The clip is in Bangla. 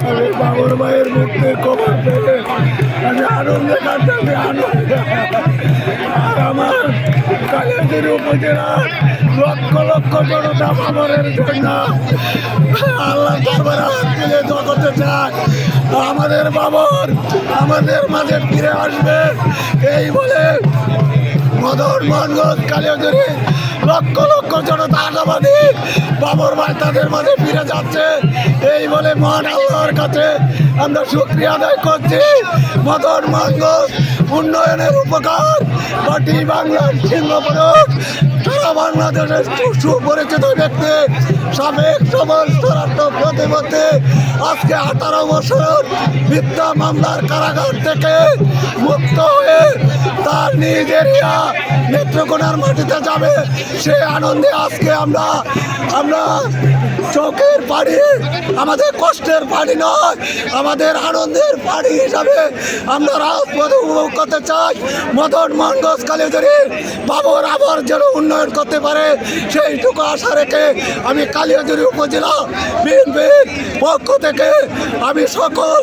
আমি বাবর ভাইয়ের মুক্তির খবর পেয়ে আমি আনন্দে কাটতেছি আনন্দে। আর আমার কালিয়াচুরি উপজেলা লক্ষ লক্ষ জনতা বাবরের জন্য আল্লাহ দরবারে হাত তুলে দোয়া করতে চায় আমাদের বাবর আমাদের মাঝে ফিরে আসবে এই বলে মদন মোহনগঞ্জ কালিয়াচুরি লক্ষ লক্ষ জনতা আশাবাদী বাবর ভাই তাদের মাঝে ফিরে যাচ্ছে এই বলে মহান আল্লাহর কাছে আমরা শুকরিয়া আদায় করছি। মদন মোহনগঞ্জ উন্নয়নের উপকার বাটি বাংলার সিংহপুরক সারা বাংলাদেশের সুপরিচিত ব্যক্তি সাবেক সমাজ স্বরাষ্ট্র প্রতিমন্ত্রী আজকে 18 বছর মিথ্যা মামলার কারাগার থেকে মুক্ত হয়ে তার নিজ এরিয়া নেত্রকোনার মাটিতে যাবে সে আনন্দে আজকে আমরা চোখের পানি আমাদের কষ্টের পানি নয় আমাদের আনন্দের পানি হিসাবে আমরা রাজপথে উপভোগ করতে চাই। মদন মোহনগঞ্জ কালিয়াচুরি বাবর আবার যেন উন্নয়ন করতে পারে সেইটুকু আশা রেখে আমি কালিয়াচুরি উপজেলা বিএনপির পক্ষ থেকে আমি সকল